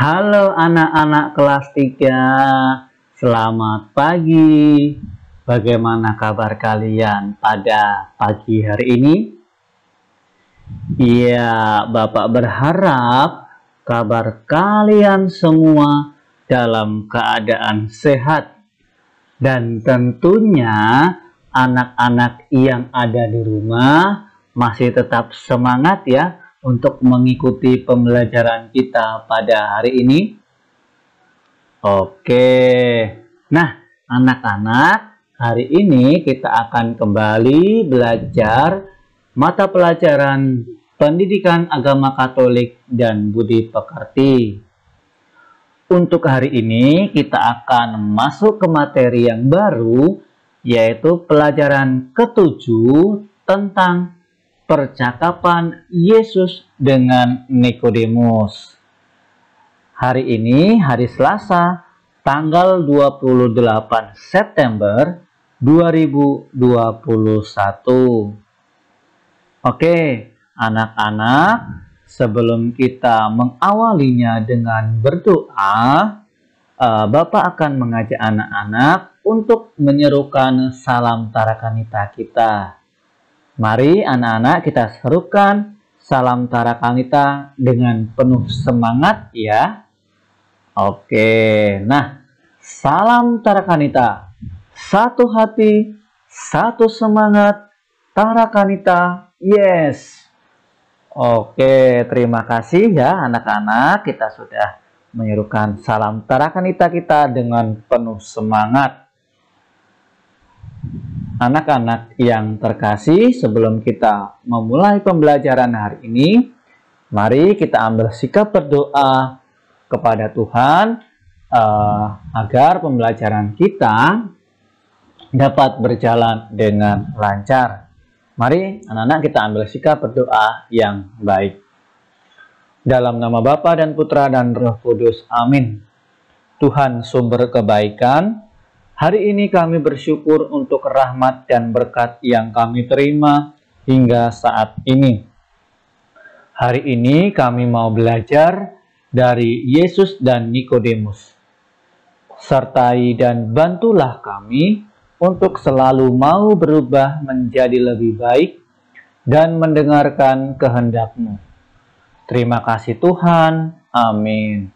Halo anak-anak kelas 3, selamat pagi. Bagaimana kabar kalian pada pagi hari ini? Iya, Bapak berharap kabar kalian semua dalam keadaan sehat. Dan tentunya anak-anak yang ada di rumah masih tetap semangat ya untuk mengikuti pembelajaran kita pada hari ini. Oke, nah anak-anak, hari ini kita akan kembali belajar mata pelajaran Pendidikan Agama Katolik dan Budi Pekerti. Untuk hari ini kita akan masuk ke materi yang baru, yaitu pelajaran ke-7 tentang percakapan Yesus dengan Nikodemus. Hari ini hari Selasa, tanggal 28 September 2021. Oke, anak-anak, sebelum kita mengawalinya dengan berdoa, Bapak akan mengajak anak-anak untuk menyerukan salam Tarakanita kita. Mari anak-anak kita serukan salam Tarakanita dengan penuh semangat ya. Oke, nah salam Tarakanita, satu hati, satu semangat, Tarakanita, yes. Oke, terima kasih ya anak-anak, kita sudah menyerukan salam Tarakanita kita dengan penuh semangat. Anak-anak yang terkasih, sebelum kita memulai pembelajaran hari ini, mari kita ambil sikap berdoa kepada Tuhan agar pembelajaran kita dapat berjalan dengan lancar. Mari anak-anak kita ambil sikap berdoa yang baik. Dalam nama Bapa dan Putra dan Roh Kudus, amin. Tuhan sumber kebaikan, hari ini kami bersyukur untuk rahmat dan berkat yang kami terima hingga saat ini. Hari ini kami mau belajar dari Yesus dan Nikodemus. Sertai dan bantulah kami untuk selalu mau berubah menjadi lebih baik dan mendengarkan kehendak-Mu. Terima kasih Tuhan. Amin.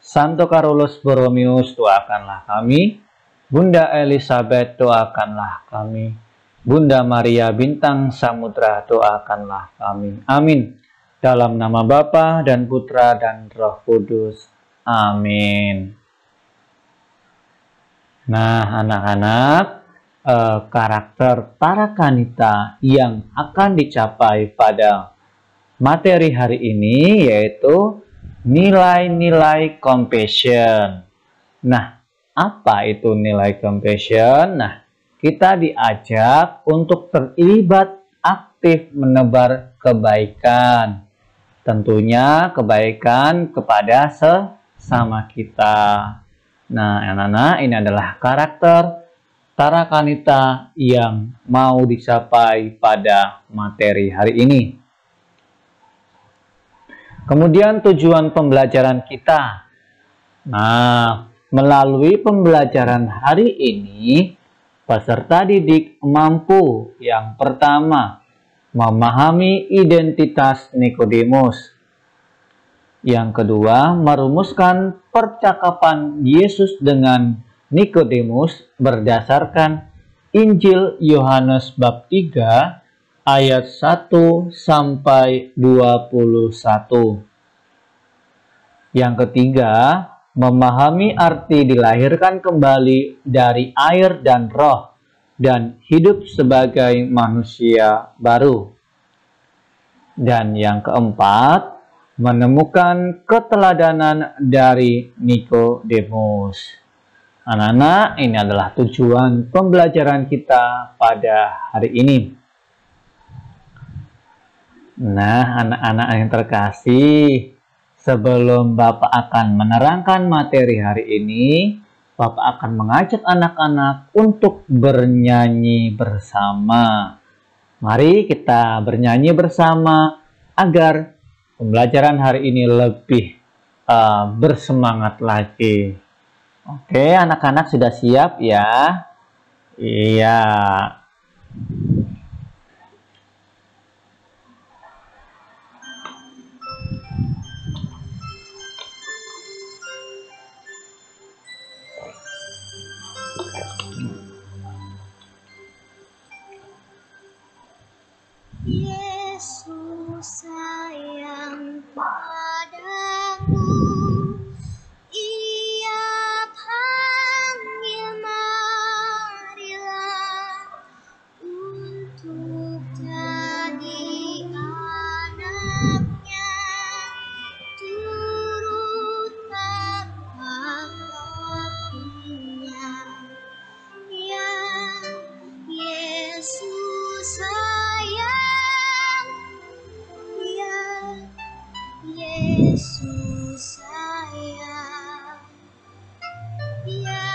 Santo Carolus Borromeus, doakanlah kami. Bunda Elizabeth, doakanlah kami. Bunda Maria Bintang Samudra, doakanlah kami. Amin. Dalam nama Bapa dan Putra dan Roh Kudus. Amin. Nah, anak-anak, karakter Tarakanita yang akan dicapai pada materi hari ini yaitu nilai-nilai compassion. Nah, apa itu nilai compassion? Nah, kita diajak untuk terlibat aktif menebar kebaikan. Tentunya kebaikan kepada sesama kita. Nah, anak-anak, ini adalah karakter Tarakanita yang mau dicapai pada materi hari ini. Kemudian tujuan pembelajaran kita. Nah, melalui pembelajaran hari ini, peserta didik mampu yang pertama, memahami identitas Nikodemus. Yang kedua, merumuskan percakapan Yesus dengan Nikodemus berdasarkan Injil Yohanes bab 3 ayat 1 sampai 21. Yang ketiga, memahami arti dilahirkan kembali dari air dan roh dan hidup sebagai manusia baru. Dan yang keempat, menemukan keteladanan dari Nikodemus. Anak-anak, ini adalah tujuan pembelajaran kita pada hari ini. Nah, anak-anak yang terkasih, sebelum Bapak akan menerangkan materi hari ini, Bapak akan mengajak anak-anak untuk bernyanyi bersama. Mari kita bernyanyi bersama agar pembelajaran hari ini lebih bersemangat lagi. Oke, anak-anak sudah siap ya? Iya. Yesus sayang padamu, Ia panggil, marilah untuk jadi anaknya, turut taat hatinya. Ya Yesus sayang, ya Yesus sayang, ya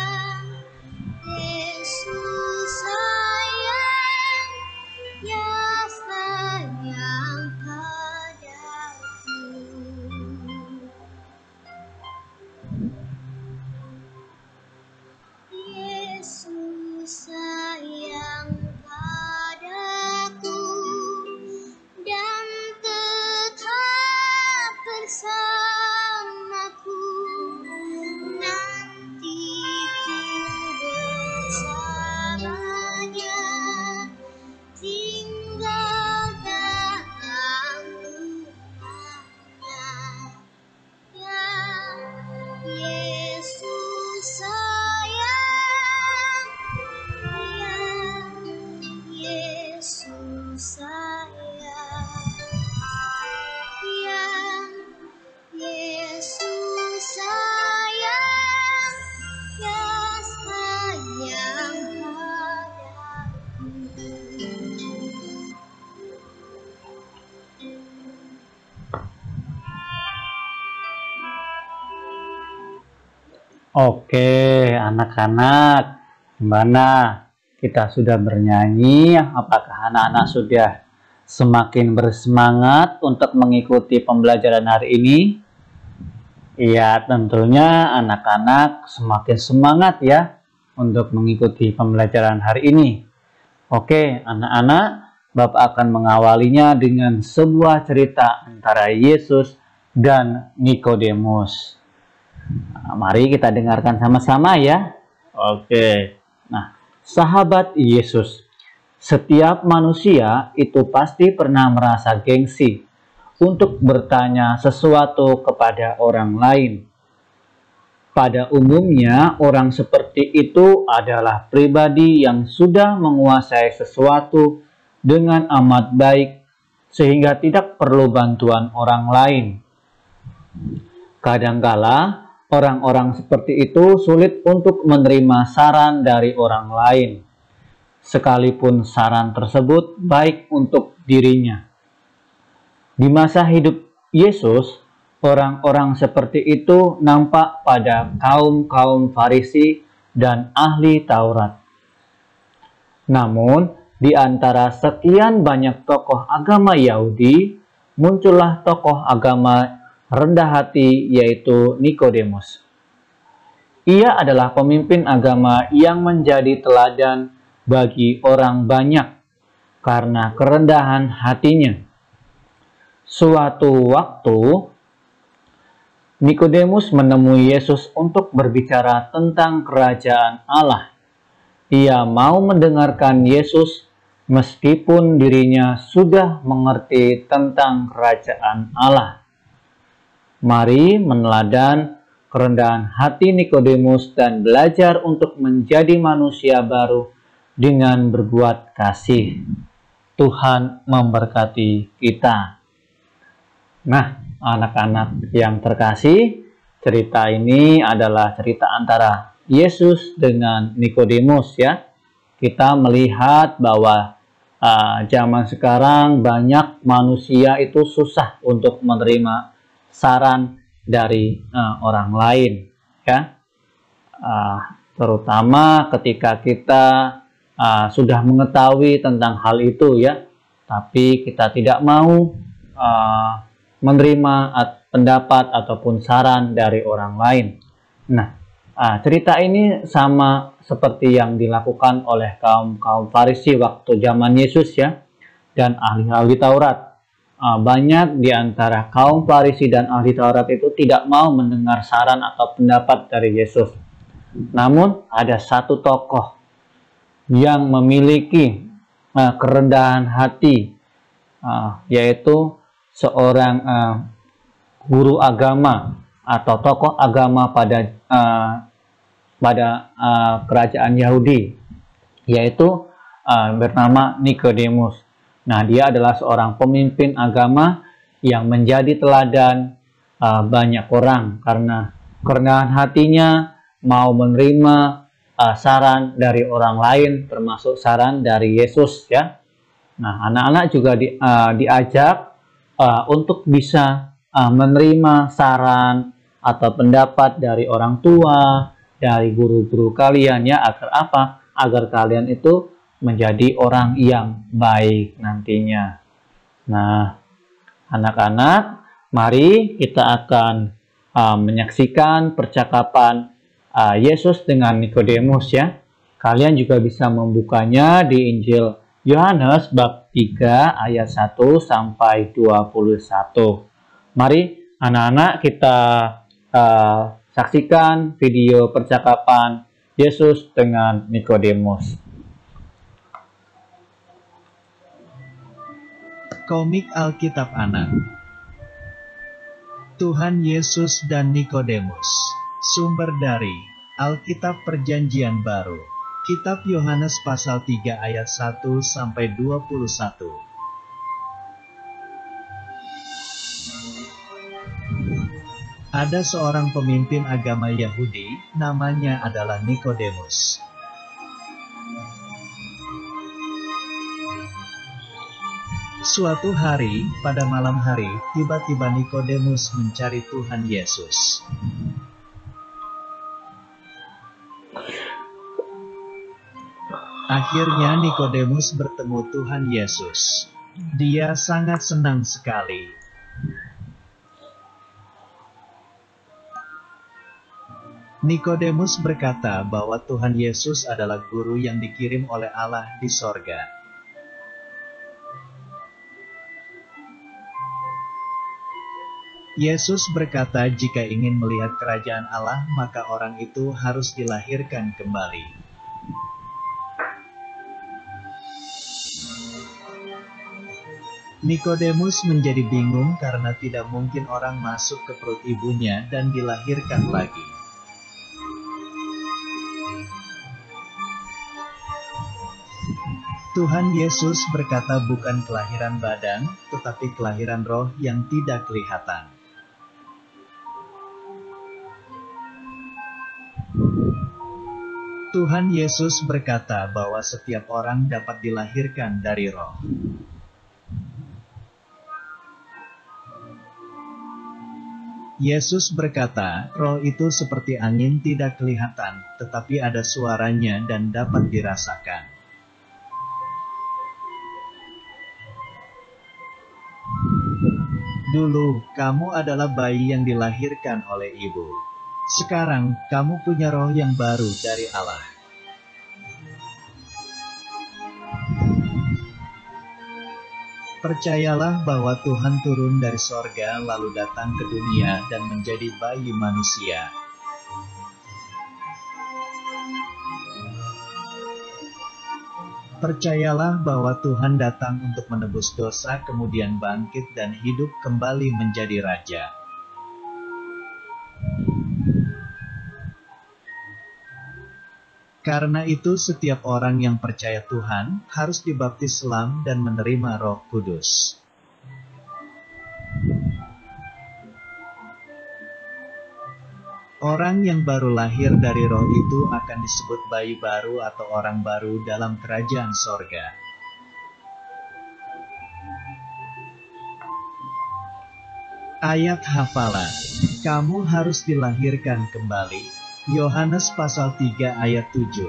Yesus sayang, ya sayang padaku. Yesus sayang padaku dan tetap bersamaku, nanti ku bersamanya, tinggal dalam Tuhannya. Ya Yesus sayang, ya Yesus sayang, ya Yesus sayang, ya sayang padaku. Oke, anak-anak, gimana? Kita sudah bernyanyi, apakah anak-anak sudah semakin bersemangat untuk mengikuti pembelajaran hari ini? Iya, tentunya anak-anak semakin semangat ya untuk mengikuti pembelajaran hari ini. Oke, anak-anak, Bapak akan mengawalinya dengan sebuah cerita antara Yesus dan Nikodemus. Nah, mari kita dengarkan sama-sama ya. Oke. Nah, sahabat Yesus, setiap manusia itu pasti pernah merasa gengsi untuk bertanya sesuatu kepada orang lain. Pada umumnya, orang seperti itu adalah pribadi yang sudah menguasai sesuatu dengan amat baik sehingga tidak perlu bantuan orang lain. Kadangkala orang-orang seperti itu sulit untuk menerima saran dari orang lain, sekalipun saran tersebut baik untuk dirinya. Di masa hidup Yesus, orang-orang seperti itu nampak pada kaum-kaum Farisi dan ahli Taurat. Namun, di antara sekian banyak tokoh agama Yahudi, muncullah tokoh agama rendah hati, yaitu Nikodemus. Ia adalah pemimpin agama yang menjadi teladan bagi orang banyak karena kerendahan hatinya. Suatu waktu, Nikodemus menemui Yesus untuk berbicara tentang kerajaan Allah. Ia mau mendengarkan Yesus meskipun dirinya sudah mengerti tentang kerajaan Allah. Mari meneladan kerendahan hati Nikodemus dan belajar untuk menjadi manusia baru dengan berbuat kasih. Tuhan memberkati kita. Nah, anak-anak yang terkasih, cerita ini adalah cerita antara Yesus dengan Nikodemus ya. Kita melihat bahwa zaman sekarang banyak manusia itu susah untuk menerima saran dari orang lain ya, terutama ketika kita sudah mengetahui tentang hal itu ya, tapi kita tidak mau menerima pendapat ataupun saran dari orang lain. Nah, cerita ini sama seperti yang dilakukan oleh kaum Farisi waktu zaman Yesus ya, dan ahli-ahli Taurat. Banyak di antara kaum Farisi dan ahli Taurat itu tidak mau mendengar saran atau pendapat dari Yesus. Namun ada satu tokoh yang memiliki kerendahan hati, yaitu seorang guru agama atau tokoh agama pada kerajaan Yahudi, yaitu bernama Nikodemus. Nah, dia adalah seorang pemimpin agama yang menjadi teladan banyak orang karena kerendahan hatinya, mau menerima saran dari orang lain, termasuk saran dari Yesus ya. Nah, anak-anak juga diajak untuk bisa menerima saran atau pendapat dari orang tua, dari guru-guru kalian ya, agar apa? Agar kalian itu menjadi orang yang baik nantinya. Nah, anak-anak, mari kita akan menyaksikan percakapan Yesus dengan Nikodemus ya. Kalian juga bisa membukanya di Injil Yohanes bab 3 ayat 1 sampai 21. Mari anak-anak kita saksikan video percakapan Yesus dengan Nikodemus. Komik Alkitab Anak. Tuhan Yesus dan Nikodemus. Sumber dari Alkitab Perjanjian Baru. Kitab Yohanes pasal 3 ayat 1 sampai 21. Ada seorang pemimpin agama Yahudi, namanya adalah Nikodemus. Suatu hari, pada malam hari, tiba-tiba Nikodemus mencari Tuhan Yesus. Akhirnya Nikodemus bertemu Tuhan Yesus. Dia sangat senang sekali. Nikodemus berkata bahwa Tuhan Yesus adalah guru yang dikirim oleh Allah di sorga. Yesus berkata, jika ingin melihat kerajaan Allah, maka orang itu harus dilahirkan kembali. Nikodemus menjadi bingung karena tidak mungkin orang masuk ke perut ibunya dan dilahirkan lagi. Tuhan Yesus berkata bukan kelahiran badan, tetapi kelahiran roh yang tidak kelihatan. Tuhan Yesus berkata bahwa setiap orang dapat dilahirkan dari roh. Yesus berkata, roh itu seperti angin tidak kelihatan, tetapi ada suaranya dan dapat dirasakan. Dulu, kamu adalah bayi yang dilahirkan oleh ibu. Sekarang, kamu punya roh yang baru dari Allah. Percayalah bahwa Tuhan turun dari sorga lalu datang ke dunia dan menjadi bayi manusia. Percayalah bahwa Tuhan datang untuk menebus dosa, kemudian bangkit dan hidup kembali menjadi Raja. Karena itu setiap orang yang percaya Tuhan harus dibaptis selam dan menerima Roh Kudus. Orang yang baru lahir dari roh itu akan disebut bayi baru atau orang baru dalam kerajaan sorga. Ayat hafalan. Kamu harus dilahirkan kembali. Yohanes pasal 3 ayat 7.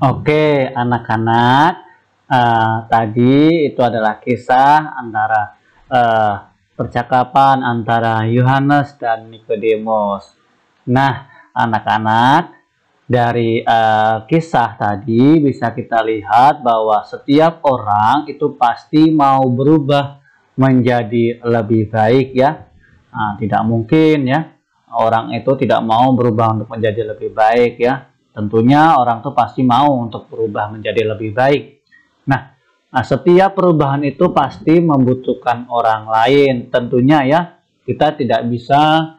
Oke, anak-anak, tadi itu adalah kisah antara eh, percakapan antara Yohanes dan Nikodemus. Nah, anak-anak, dari kisah tadi bisa kita lihat bahwa setiap orang itu pasti mau berubah menjadi lebih baik ya. Nah, tidak mungkin ya orang itu tidak mau berubah untuk menjadi lebih baik ya. Tentunya orang itu pasti mau untuk berubah menjadi lebih baik. Nah, setiap perubahan itu pasti membutuhkan orang lain. Tentunya ya, kita tidak bisa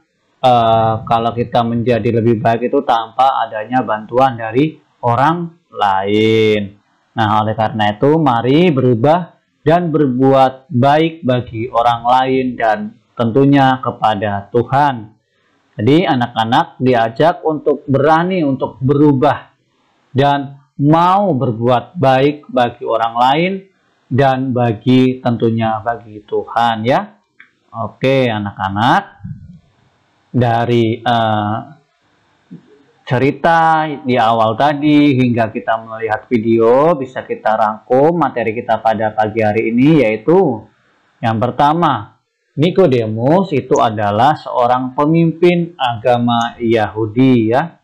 kalau kita menjadi lebih baik itu tanpa adanya bantuan dari orang lain. Nah, oleh karena itu, mari berubah dan berbuat baik bagi orang lain dan tentunya kepada Tuhan. Jadi anak-anak diajak untuk berani untuk berubah dan mau berbuat baik bagi orang lain dan tentunya bagi Tuhan ya. Oke anak-anak, dari cerita di awal tadi hingga kita melihat video bisa kita rangkum materi kita pada pagi hari ini, yaitu yang pertama, Nikodemus itu adalah seorang pemimpin agama Yahudi ya.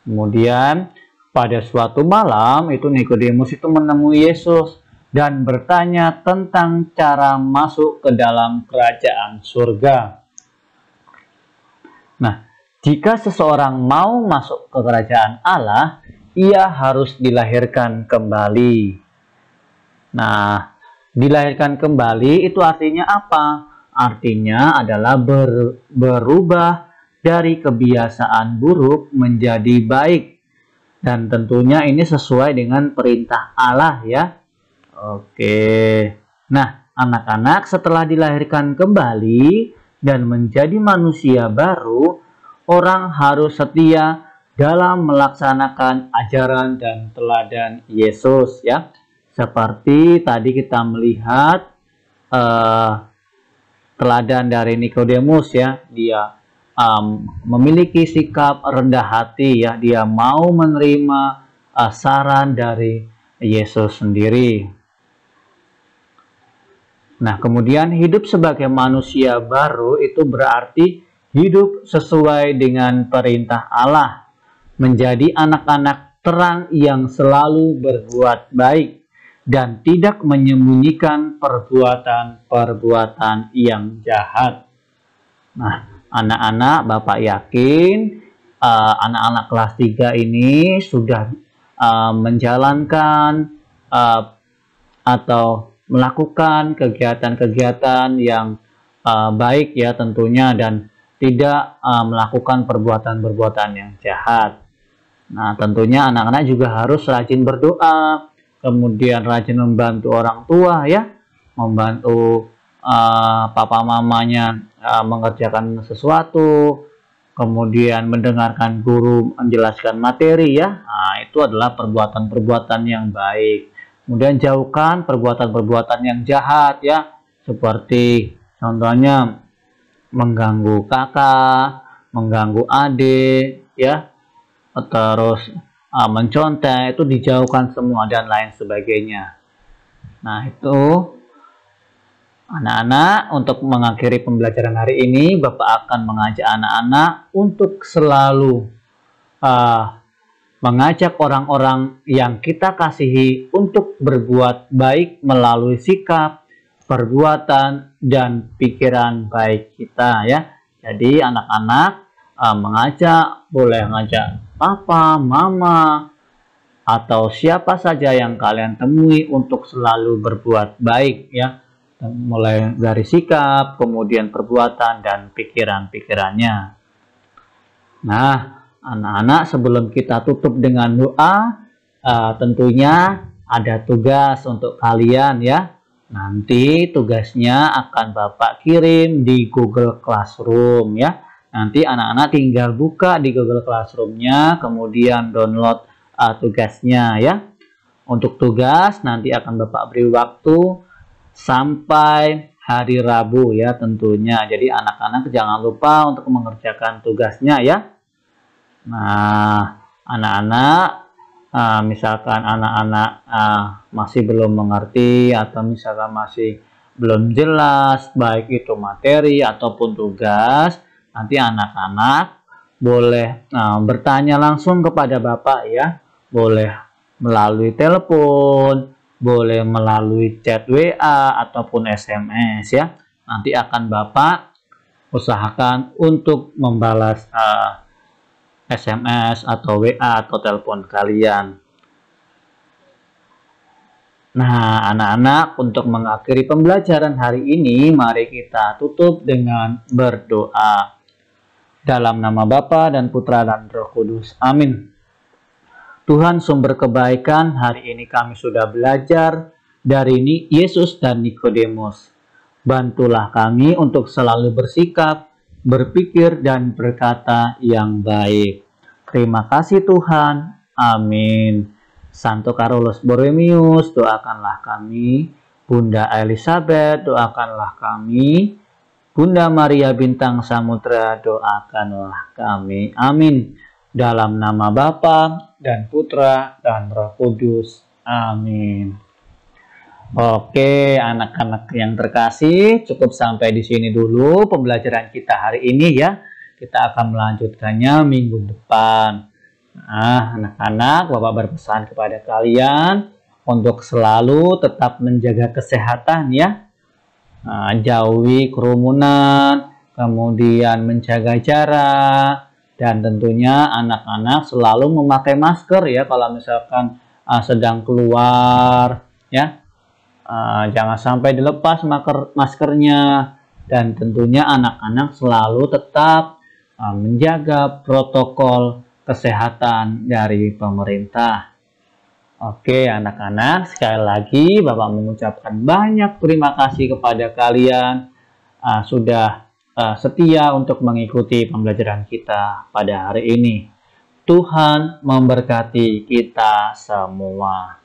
Kemudian pada suatu malam itu Nikodemus itu menemui Yesus dan bertanya tentang cara masuk ke dalam kerajaan surga. Nah, jika seseorang mau masuk ke kerajaan Allah, ia harus dilahirkan kembali. Nah, dilahirkan kembali itu artinya apa? Artinya adalah berubah dari kebiasaan buruk menjadi baik. Dan tentunya ini sesuai dengan perintah Allah ya. Oke. Nah, anak-anak setelah dilahirkan kembali dan menjadi manusia baru, orang harus setia dalam melaksanakan ajaran dan teladan Yesus ya. Seperti tadi kita melihat teladan dari Nikodemus ya, dia memiliki sikap rendah hati ya, dia mau menerima saran dari Yesus sendiri. Nah, kemudian hidup sebagai manusia baru itu berarti hidup sesuai dengan perintah Allah, menjadi anak-anak terang yang selalu berbuat baik dan tidak menyembunyikan perbuatan-perbuatan yang jahat. Nah, anak-anak, Bapak yakin anak-anak kelas 3 ini sudah menjalankan atau melakukan kegiatan-kegiatan yang baik ya tentunya, dan tidak melakukan perbuatan-perbuatan yang jahat. Nah, tentunya anak-anak juga harus rajin berdoa, kemudian rajin membantu orang tua ya, membantu papa mamanya mengerjakan sesuatu, kemudian mendengarkan guru menjelaskan materi ya. Nah, itu adalah perbuatan-perbuatan yang baik. Kemudian jauhkan perbuatan-perbuatan yang jahat ya, seperti contohnya mengganggu kakak, mengganggu adik ya, terus mencontek, itu dijauhkan semua dan lain sebagainya. Nah, itu anak-anak, untuk mengakhiri pembelajaran hari ini, Bapak akan mengajak anak-anak untuk selalu mengajak orang-orang yang kita kasihi untuk berbuat baik melalui sikap, perbuatan, dan pikiran baik kita ya. Jadi anak-anak boleh mengajak papa, mama, atau siapa saja yang kalian temui untuk selalu berbuat baik ya. Mulai dari sikap, kemudian perbuatan, dan pikiran-pikirannya. Nah, anak-anak, sebelum kita tutup dengan doa, tentunya ada tugas untuk kalian ya. Nanti tugasnya akan Bapak kirim di Google Classroom ya. Nanti anak-anak tinggal buka di Google Classroom-nya, kemudian download tugasnya ya. Untuk tugas nanti akan Bapak beri waktu sampai hari Rabu ya tentunya. Jadi anak-anak jangan lupa untuk mengerjakan tugasnya ya. Nah, anak-anak misalkan anak-anak masih belum mengerti atau misalkan masih belum jelas baik itu materi ataupun tugas, nanti anak-anak boleh bertanya langsung kepada Bapak ya, boleh melalui telepon, boleh melalui chat WA ataupun SMS ya. Nanti akan Bapak usahakan untuk membalas SMS atau WA atau telepon kalian. Nah, anak-anak, untuk mengakhiri pembelajaran hari ini, mari kita tutup dengan berdoa. Dalam nama Bapa dan Putra dan Roh Kudus. Amin. Tuhan sumber kebaikan, hari ini kami sudah belajar dari Yesus dan Nikodemus. Bantulah kami untuk selalu bersikap, berpikir, dan berkata yang baik. Terima kasih Tuhan. Amin. Santo Carolus Borromeus, doakanlah kami. Bunda Elizabeth, doakanlah kami. Bunda Maria Bintang Samudra, doakanlah kami. Amin. Dalam nama Bapa dan Putra dan Roh Kudus. Amin. Oke, anak-anak yang terkasih, cukup sampai di sini dulu pembelajaran kita hari ini ya. Kita akan melanjutkannya minggu depan. Nah, anak-anak, Bapak berpesan kepada kalian untuk selalu tetap menjaga kesehatan ya. Jauhi kerumunan, kemudian menjaga jarak. Dan tentunya anak-anak selalu memakai masker ya kalau misalkan sedang keluar ya. Jangan sampai dilepas maskernya. Dan tentunya anak-anak selalu tetap menjaga protokol kesehatan dari pemerintah. Oke anak-anak, sekali lagi Bapak mengucapkan banyak terima kasih kepada kalian sudah setia untuk mengikuti pembelajaran kita pada hari ini. Tuhan memberkati kita semua.